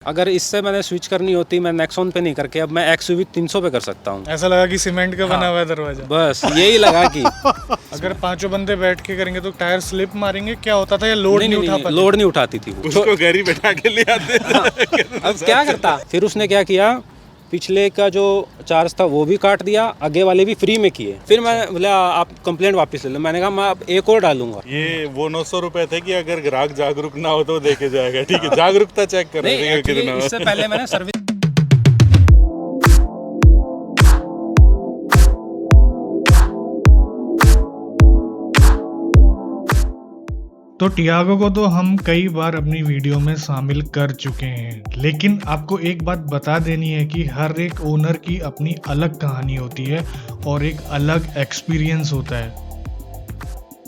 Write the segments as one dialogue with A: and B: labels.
A: अगर इससे मैंने स्विच करनी होती मैं नेक्सॉन पे नहीं करके अब मैं XUV 300 पे कर सकता हूँ।
B: ऐसा लगा कि सीमेंट का बना हुआ है दरवाजा।
A: बस यही लगा कि
B: अगर पांचों बंदे बैठ के करेंगे तो टायर स्लिप मारेंगे, क्या होता था, या लोड नहीं उठा पाते?
A: लोड नहीं उठाती थी वो,
C: उसको घर ही बैठा के ले आते थे।
A: अब क्या करता। फिर उसने क्या किया, पिछले का जो चार्ज था वो भी काट दिया, आगे वाले भी फ्री में किए। फिर मैं बोला आप कंप्लेंट वापस ले लो, मैंने कहा मैं अब एक और डालूंगा।
C: ये वो 900 रुपए थे कि अगर ग्राहक जागरूक ना हो तो देखे जाएगा। ठीक है, जागरूकता चेक कर रहे हैं कितना।
A: इससे पहले मैंने सर्विस
B: तो टियागो को तो हम कई बार अपनी वीडियो में शामिल कर चुके हैं, लेकिन आपको एक बात बता देनी है कि हर एक ओनर की अपनी अलग कहानी होती है और एक अलग एक्सपीरियंस होता है।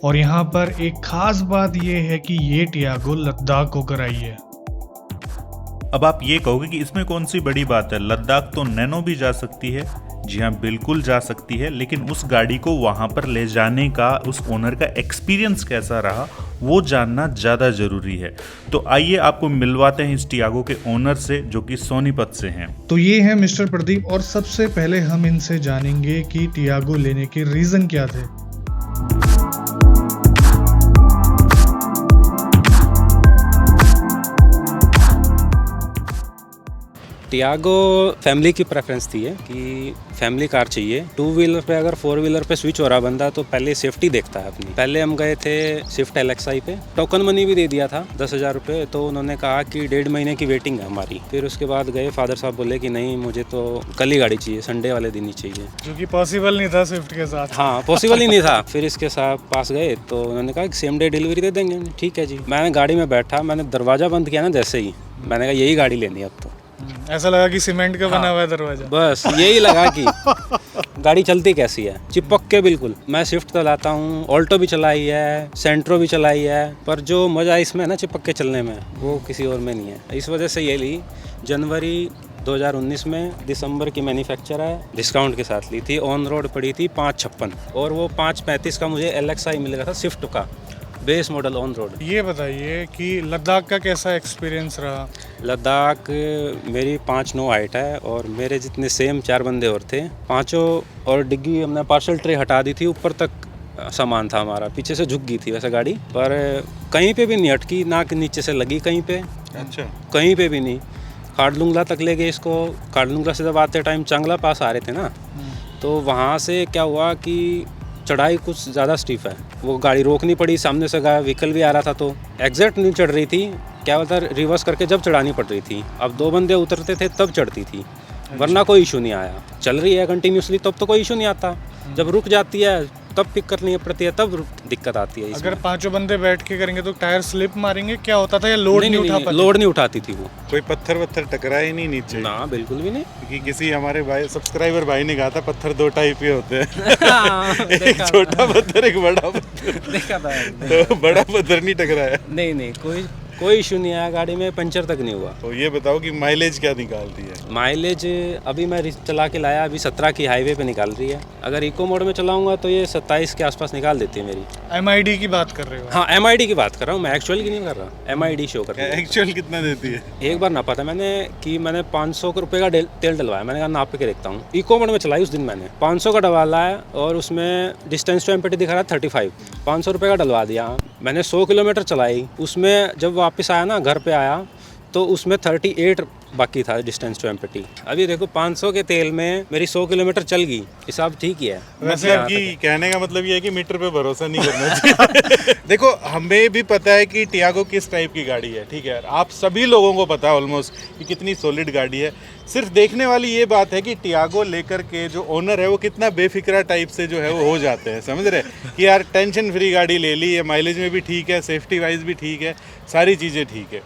B: और यहाँ पर एक खास बात यह है कि ये टियागो लद्दाख होकर आई है।
D: अब आप ये कहोगे कि इसमें कौन सी बड़ी बात है, लद्दाख तो नैनो भी जा सकती है। जी हाँ, बिल्कुल जा सकती है, लेकिन उस गाड़ी को वहाँ पर ले जाने का उस ओनर का एक्सपीरियंस कैसा रहा वो जानना ज़्यादा ज़रूरी है। तो आइए आपको मिलवाते हैं इस टियागो के ओनर से, जो कि सोनीपत से हैं।
B: तो ये है मिस्टर प्रदीप, और सबसे पहले हम इनसे जानेंगे कि टियागो लेने के रीज़न क्या थे।
A: टियागो फैमिली की प्रेफरेंस थी है कि फैमिली कार चाहिए। 2 व्हीलर पे अगर 4 व्हीलर पे स्विच हो रहा बंदा तो पहले सेफ्टी देखता है अपनी। पहले हम गए थे स्विफ्ट LXI पे, टोकन मनी भी दे दिया था 10,000 रुपये। तो उन्होंने कहा कि 1.5 महीने की वेटिंग है हमारी। फिर उसके बाद गए, फादर साहब बोले कि नहीं मुझे तो कल ही गाड़ी चाहिए, संडे वाले दिन ही चाहिए,
B: जो कि पॉसिबल नहीं था स्विफ्ट के साथ।
A: हाँ पॉसिबल ही नहीं था। फिर इसके साथ पास गए तो उन्होंने कहा कि सेम डे डिलीवरी दे देंगे। ठीक है जी। मैंने गाड़ी में बैठा, मैंने दरवाज़ा बंद किया ना जैसे ही, मैंने कहा यही गाड़ी लेनी है अब तो।
B: ऐसा लगा कि सीमेंट का बना हुआ है दरवाजा।
A: बस यही लगा कि गाड़ी चलती कैसी है, चिपक के बिल्कुल। मैं स्विफ्ट चलाता हूँ, ऑल्टो भी चलाई है, सेंट्रो भी चलाई है, पर जो मज़ा इसमें है ना चिपक के चलने में, वो किसी और में नहीं है। इस वजह से ये ली। जनवरी 2019 में, दिसंबर की मैन्युफैक्चर है, डिस्काउंट के साथ ली थी। ऑन रोड पड़ी थी 556 और वो 535 का मुझे LXI मिल रहा था स्विफ्ट का बेस मॉडल ऑन रोड।
B: ये बताइए कि लद्दाख का कैसा एक्सपीरियंस रहा?
A: लद्दाख मेरी 5'9" हाइट है और मेरे जितने सेम 4 बंदे और थे, पांचों, और डिग्गी हमने पार्सल ट्रे हटा दी थी, ऊपर तक सामान था हमारा, पीछे से झुक गई थी वैसे गाड़ी, पर कहीं पे भी नहीं अटकी, ना कि नीचे से लगी कहीं पे।
C: अच्छा,
A: कहीं पे भी नहीं। खाड़लुंगला तक ले गए इसको। खाड़लुंगला से जब आते टाइम चांगला पास आ रहे थे ना, तो वहाँ से क्या हुआ कि चढ़ाई कुछ ज़्यादा स्टीफ है, वो गाड़ी रोकनी पड़ी। सामने से व्हीकल भी आ रहा था तो एग्जैक्ट नहीं चढ़ रही थी, क्या होता रिवर्स करके जब चढ़ानी पड़ रही थी। अब 2 बंदे उतरते थे तब चढ़ती थी, वरना कोई इशू नहीं आया। चल रही है कंटिन्यूसली तब तो कोई इशू नहीं आता, जब रुक जाती है तब पिक करनी पड़ती है, तब दिक्कत आती है।
B: अगर पांचों बंदे बैठ के करेंगे तो टायर स्लिप मारेंगे, क्या होता था, या लोड नहीं उठा पाते?
A: लोड नहीं उठाती थी वो।
C: कोई पत्थर वत्थर टकराया ही नहीं नीचे?
A: ना बिल्कुल भी नहीं।
C: क्योंकि किसी हमारे भाई सब्सक्राइबर भाई ने कहा था पत्थर 2 टाइप के होते हैं। एक छोटा पत्थर, एक बड़ा पत्थर।
A: देखा था।
C: तो बड़ा पत्थर नहीं टकराया?
A: नहीं, कोई इशू नहीं आया गाड़ी में, पंचर तक नहीं हुआ।
C: तो ये बताओ कि माइलेज क्या निकालती है?
A: माइलेज अभी मैं चला के लाया, अभी 17 की हाईवे पे निकाल रही है। अगर इको मोड में चलाऊंगा तो ये 27 के आसपास निकाल देती है मेरी।
B: MID की बात कर रहे हो?
A: हाँ MID की बात कर रहा हूँ मैं, एक्चुअल की नहीं कर रहा। MID शो कर रहा है।
C: एक्चुअल कितना देती है?
A: एक बार नापा था मैंने कि मैंने 500 रुपये का तेल डलवाया। मैंने कहा नाप के देखता हूँ। इको मोड में चलाई उस दिन मैंने, 500 का डलवा है और उसमें डिस्टेंस टू एम्पिटी दिखा रहा है 35। 500 रुपये का डलवा दिया मैंने। 100 किलोमीटर चलाई, उसमें जब वापस आया ना, घर पे आया तो उसमें 38 बाकी था डिस्टेंस टू एम्पिटी। अभी देखो 500 के तेल में मेरी 100 किलोमीटर चल गई, हिसाब ठीक ही है।
C: मतलब कि कहने का मतलब ये है कि मीटर पे भरोसा नहीं करना चाहिए। देखो हमें भी पता है कि टियागो किस टाइप की गाड़ी है, ठीक है, आप सभी लोगों को पता है ऑलमोस्ट कि कितनी सॉलिड गाड़ी है। सिर्फ देखने वाली ये बात है कि टियागो लेकर के जो ओनर है वो कितना बेफिक्रा टाइप से जो है वो हो जाते हैं, समझ रहे कि यार टेंशन फ्री गाड़ी ले ली है, माइलेज में भी ठीक है, सेफ्टी वाइज भी ठीक है, सारी चीज़ें ठीक है।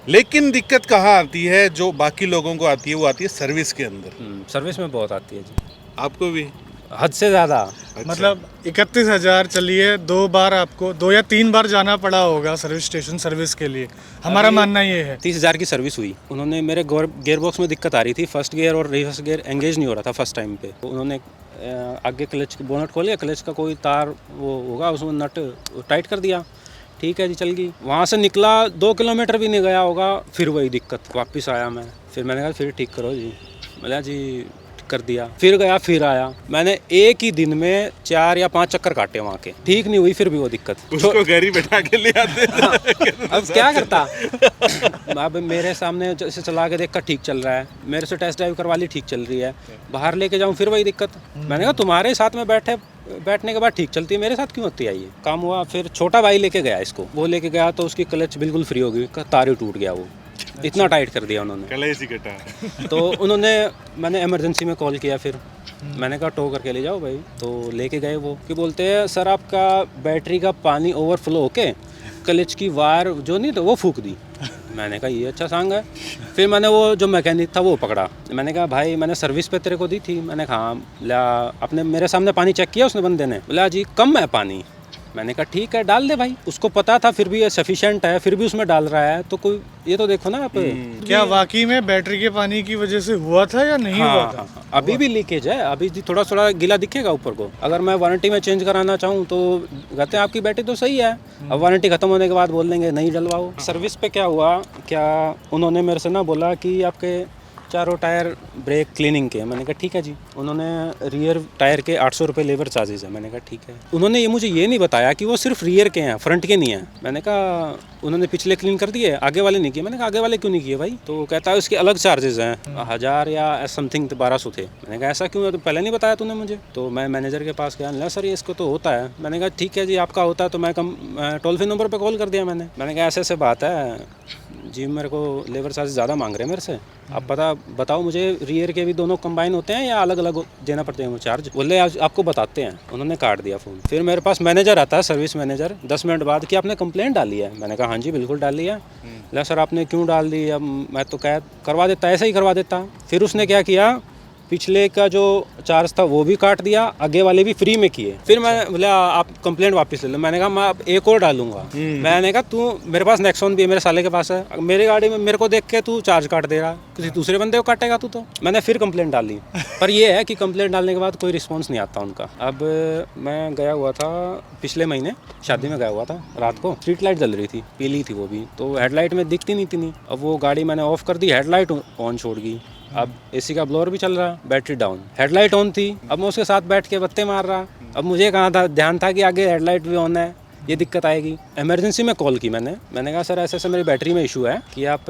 C: लेकिन दिक्कत कहाँ आती है, जो बाकी लोगों को आती है, वो आती है सर्विस के अंदर।
A: सर्विस में बहुत आती है जी।
C: आपको भी?
A: हद से ज़्यादा।
C: अच्छा।
B: मतलब 31,000 चलिए, 2 बार आपको 2 या 3 बार जाना पड़ा होगा सर्विस स्टेशन सर्विस के लिए, हमारा मानना ये है।
A: 30,000 की सर्विस हुई। उन्होंने मेरे गियर बॉक्स में दिक्कत आ रही थी, फर्स्ट गियर और रिवर्स गियर एंगेज नहीं हो रहा था फर्स्ट टाइम पे। तो उन्होंने आगे क्लच बोनट खोल लिया, क्लच का कोई तार वो होगा उसमें नट टाइट कर दिया, ठीक है जी, चल गई। वहाँ से निकला 2 किलोमीटर भी नहीं गया होगा, फिर वही दिक्कत। वापस आया मैं, फिर मैंने कहा फिर ठीक करो जी। बोला जी कर दिया, फिर गया, फिर आया। मैंने एक ही दिन में 4 या 5 चक्कर काटे वहाँ के, ठीक नहीं हुई फिर भी वो दिक्कत।
C: उसको घर ही बैठा के ले आते।
A: अब क्या करता। अब मेरे सामने जैसे चला के देखकर ठीक चल रहा है, मेरे से टेस्ट ड्राइव करवा ली, ठीक चल रही है, बाहर लेके जाऊँ फिर वही दिक्कत। मैंने कहा तुम्हारे साथ में बैठने के बाद ठीक चलती है, मेरे साथ क्यों होती है ये काम। हुआ फिर छोटा भाई लेके गया इसको, वो लेके गया तो उसकी क्लच बिल्कुल फ्री हो गई, तार ही टूट गया, वो इतना टाइट कर दिया उन्होंने।
C: कलेश ही कटा।
A: तो मैंने इमरजेंसी में कॉल किया, फिर मैंने कहा टो करके ले जाओ भाई। तो लेके गए वो, कि बोलते हैं सर आपका बैटरी का पानी ओवरफ्लो होके क्लच की वायर जो नहीं तो वो फूक दी। मैंने कहा ये अच्छा सांग है। फिर मैंने वो जो मैकेनिक था वो पकड़ा, मैंने कहा भाई मैंने सर्विस पे तेरे को दी थी। मैंने कहा ला अपने मेरे सामने पानी चेक किया उसने बंदे ने, बोला जी कम है पानी। मैंने कहा ठीक है डाल दे भाई, उसको पता था फिर भी ये सफिशिएंट है, फिर भी उसमें डाल रहा है, तो कोई ये तो देखो ना आप।
B: क्या वाकई में बैटरी के पानी की वजह से हुआ था या नहीं हुआ था?
A: हाँ, अभी भी लीकेज है, अभी थोड़ा थोड़ा गीला दिखेगा ऊपर को। अगर मैं वारंटी में चेंज कराना चाहूँ तो कहते हैं आपकी बैटरी तो सही है, अब वारंटी खत्म होने के बाद बोल देंगे नहीं डलवाओ। सर्विस पे क्या हुआ, क्या उन्होंने मेरे से ना बोला कि आपके चारों टायर ब्रेक क्लीनिंग के। मैंने कहा ठीक है जी। उन्होंने रियर टायर के 800 रुपये लेबर चार्जेस है। मैंने कहा ठीक है। उन्होंने ये मुझे ये नहीं बताया कि वो सिर्फ रियर के हैं, फ्रंट के नहीं हैं। मैंने कहा उन्होंने पिछले क्लीन कर दिए, आगे वाले नहीं किए। मैंने कहा आगे वाले क्यों नहीं किए भाई? तो कहता है उसके अलग चार्जेस हैं, 1000 या समथिंग 1200 थे। मैंने कहा ऐसा क्यों है, तो पहले नहीं बताया तूने मुझे। तो मैं मैनेजर के पास गया, ना सर ये इसको तो होता है। मैंने कहा ठीक है जी, आपका होता है तो मैं टोल फ्री नंबर पर कॉल कर दिया मैंने कहा ऐसे ऐसे बात है जी, मेरे को लेबर चार्ज ज़्यादा मांग रहे हैं मेरे से, आप बताओ मुझे रियर के भी दोनों कंबाइन होते हैं या अलग अलग देना पड़ते हैं वो चार्ज? बोले आपको बताते हैं। उन्होंने काट दिया फ़ोन। फिर मेरे पास मैनेजर आता है, सर्विस मैनेजर, 10 मिनट बाद कि आपने कंप्लेंट डाली है? मैंने कहा हाँ जी बिल्कुल डाल लिया। बोला सर आपने क्यों डाल दी? अब मैं तो कह करवा देता, ऐसा ही करवा देता। फिर उसने क्या किया, पिछले का जो चार्ज था वो भी काट दिया, आगे वाले भी फ्री में किए। फिर मैं बोला आप कंप्लेंट वापस ले लो। मैंने कहा मैं अब एक और डालूंगा। मैंने कहा तू मेरे पास नेक्सॉन भी है, मेरे साले के पास है, मेरी गाड़ी में मेरे को देख के तू चार्ज काट दे रहा, किसी दूसरे बंदे को काटेगा तू तो। मैंने फिर कंप्लेंट डाल दी, पर ये है कि कंप्लेंट डालने के बाद कोई रिस्पॉन्स नहीं आता उनका। अब मैं गया हुआ था पिछले महीने, शादी में गया हुआ था, रात को स्ट्रीट लाइट जल रही थी, पीली थी वो भी, तो हेडलाइट में दिखती नहीं थी। अब वो गाड़ी मैंने ऑफ कर दी, हेडलाइट ऑन छोड़ गई। अब एसी का ब्लोअर भी चल रहा, बैटरी डाउन, हेडलाइट ऑन थी। अब मैं उसके साथ बैठ के बत्ते मार रहा। अब मुझे कहाँ था ध्यान था कि आगे हेडलाइट भी ऑन है, ये दिक्कत आएगी। इमरजेंसी में कॉल की मैंने कहा सर ऐसे ऐसे मेरी बैटरी में इशू है कि आप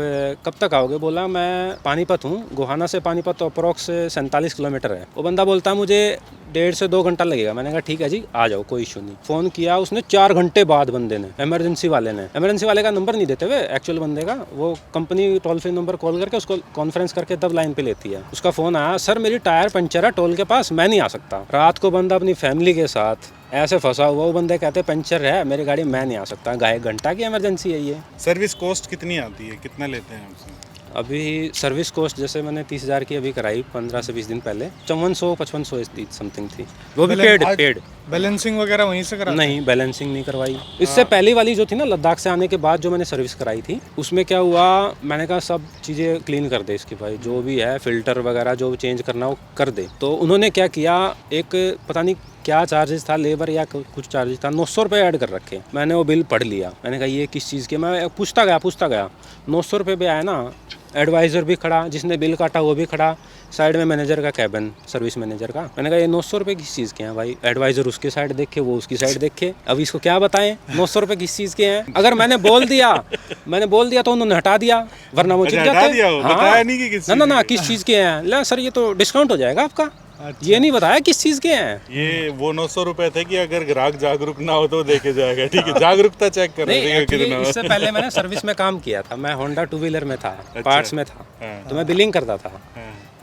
A: कब तक आओगे? बोला मैं पानीपत हूँ, गोहाना से पानीपत अप्रॉक्स 47 किलोमीटर है। वो बंदा बोलता मुझे 1.5 से 2 घंटा लगेगा। मैंने कहा ठीक है जी आ जाओ, कोई इशू नहीं। फ़ोन किया उसने 4 घंटे बाद बंदे ने, इमरजेंसी वाले का नंबर नहीं देते हुए एक्चुअल बंदे का, वो company toll free number call करके उसको कॉन्फ्रेंस करके तब लाइन पे लेती है। उसका फ़ोन आया, सर मेरी टायर पंचर है टोल के पास, मैं नहीं आ सकता। रात को बंदा अपनी फैमिली के साथ ऐसे फंसा हुआ, वो बंदे कहते पंचर है मेरी गाड़ी, मैं नहीं आ सकता। 1 घंटा की इमरजेंसी है ये।
C: सर्विस कॉस्ट कितनी आती है, कितना लेते हैं आपसे?
A: अभी सर्विस कॉस्ट जैसे मैंने 30,000 की अभी कराई 15 से 20 दिन पहले, 5400-5500 समथिंग थी, वो भी पेड।
B: बैलेंसिंग वगैरह वहीं से करा?
A: नहीं बैलेंसिंग नहीं करवाई। इससे पहली वाली जो थी ना, लद्दाख से आने के बाद जो मैंने सर्विस कराई थी, उसमें क्या हुआ, मैंने कहा सब चीज़ें क्लीन कर दे इसकी भाई, जो भी है फिल्टर वगैरह जो चेंज करना वो कर दे। तो उन्होंने क्या किया, एक पता नहीं क्या चार्जेस था, लेबर या कुछ चार्जेस था, 900 रुपये ऐड कर रखे। मैंने वो बिल पढ़ लिया, मैंने कहा ये किस चीज़ के, मैं पूछता गया 900 रुपये पे आया ना। एडवाइज़र भी खड़ा, जिसने बिल काटा वो भी खड़ा, साइड में मैनेजर का कैबिन, सर्विस मैनेजर का। मैंने कहा ये 900 रुपये किस चीज़ के हैं भाई? एडवाइज़र उसकी साइड देखे, वो उसकी साइड देखे, अब इसको क्या बताएं 900 रुपये किस चीज़ के हैं? अगर मैंने बोल दिया तो उन्होंने हटा दिया, वरना वो चिप जाते। ना किस चीज़ के हैं? ला सर ये तो डिस्काउंट हो जाएगा आपका। अच्छा। ये नहीं बताया किस चीज़ के हैं।
C: ये वो 900 रुपए थे कि अगर ग्राहक जागरूक ना हो तो देखे जाएगा, ठीक है, जागरूकता चेक कर
A: नहीं, इससे पहले मैंने सर्विस में काम किया था, मैं होंडा 2 व्हीलर में था, पार्ट्स में था, तो मैं बिलिंग करता था।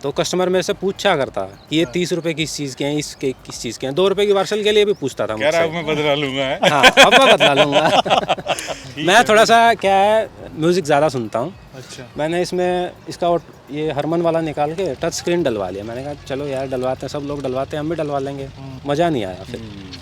A: तो कस्टमर मेरे से पूछा करता कि ये 30 रुपए किस चीज़ के हैं, इसके किस चीज़ के हैं। 2 रुपए की पार्सल के लिए भी पूछता था मुझसे।
C: मैं बदला लूंगा।
A: हाँ अब मैं बदला लूंगा। मैं थोड़ा सा क्या है, म्यूज़िक ज़्यादा सुनता हूँ।
B: अच्छा।
A: मैंने इसमें इसका ये हरमन वाला निकाल के टच स्क्रीन डलवा लिया। मैंने कहा चलो यार डलवाते हैं, सब लोग डलवाते हैं, हम भी डलवा लेंगे। मज़ा नहीं आया। फिर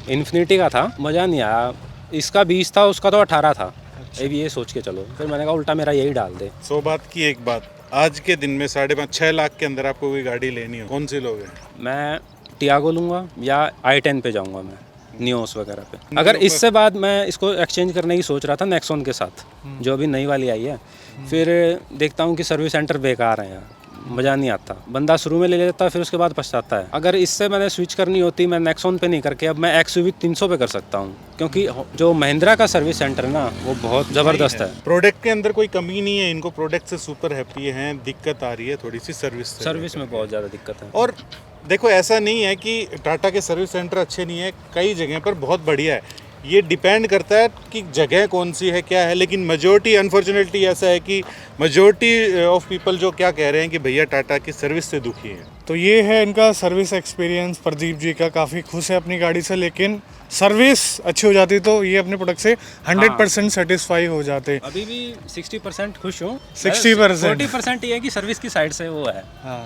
A: इन्फिनिटी का था, मज़ा नहीं आया। इसका 20 था, उसका तो 18 था। ये सोच के चलो, फिर मैंने कहा उल्टा मेरा यही डाल दे।
C: 100 बात की एक बात, आज के दिन में 5.5-6 लाख के अंदर आपको कोई गाड़ी लेनी हो, कौन सी लोगे?
A: मैं टियागो लूँगा या i10 पे जाऊँगा मैं। नियोस वगैरह पे। अगर इससे बाद मैं इसको एक्सचेंज करने की सोच रहा था नेक्सॉन के साथ, जो अभी नई वाली आई है, फिर देखता हूँ कि सर्विस सेंटर बेकार है यार, मज़ा नहीं आता। बंदा शुरू में ले लेता है, फिर उसके बाद पछताता है। अगर इससे मैंने स्विच करनी होती, मैं नेक्सॉन पे नहीं करके अब मैं XUV 300 पे कर सकता हूँ, क्योंकि जो महिंद्रा का सर्विस सेंटर है ना, वो बहुत ज़बरदस्त है।
C: प्रोडक्ट के अंदर कोई कमी नहीं है, इनको प्रोडक्ट से सुपर हैप्पी हैं। दिक्कत आ रही है थोड़ी सी सर्विस
A: में बहुत ज़्यादा दिक्कत है।
C: और देखो ऐसा नहीं है कि टाटा के सर्विस सेंटर अच्छे नहीं है, कई जगह पर बहुत बढ़िया है। ये डिपेंड करता है कि जगह कौन सी है, क्या है। लेकिन मेजोरिटी अनफॉर्चुनेटली ऐसा है कि मेजोरिटी ऑफ पीपल जो क्या कह रहे हैं कि भैया टाटा की सर्विस से दुखी है।
B: तो ये है इनका सर्विस एक्सपीरियंस प्रदीप जी का, काफ़ी खुश है अपनी गाड़ी से, लेकिन सर्विस अच्छी हो जाती तो ये अपने प्रोडक्ट से 100% सेटिस्फाई हो जाते।
A: अभी भी 60% खुश हूँ।
B: 60%।
A: 40% ये है कि सर्विस की साइड से वो है।
B: हाँ,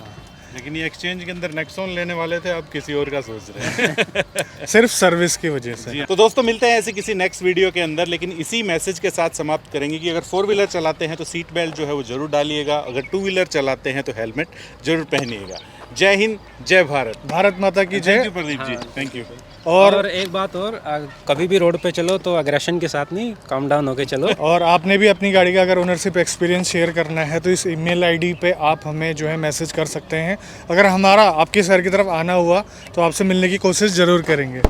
C: लेकिन ये एक्सचेंज के अंदर नेक्सॉन लेने वाले थे, अब किसी और का सोच रहे हैं।
B: सिर्फ सर्विस की वजह से।
C: तो दोस्तों मिलते हैं ऐसे किसी नेक्स्ट वीडियो के अंदर, लेकिन इसी मैसेज के साथ समाप्त करेंगे कि अगर 4 व्हीलर चलाते हैं तो सीट बेल्ट जो है वो जरूर डालिएगा, अगर 2 व्हीलर चलाते हैं तो हेलमेट जरूर पहनिएगा। जय हिंद, जय भारत।
B: भारत माता की
C: थैंक
B: जय।
C: You Pradeep ji, thank you.
A: और एक बात और, कभी भी रोड पे चलो तो अग्रेशन के साथ नहीं, काम डाउन होके चलो।
B: और आपने भी अपनी गाड़ी का अगर ओनरशिप एक्सपीरियंस शेयर करना है तो इस ईमेल आईडी पे आप हमें जो है मैसेज कर सकते हैं। अगर हमारा आपके शहर की तरफ आना हुआ तो आपसे मिलने की कोशिश ज़रूर करेंगे।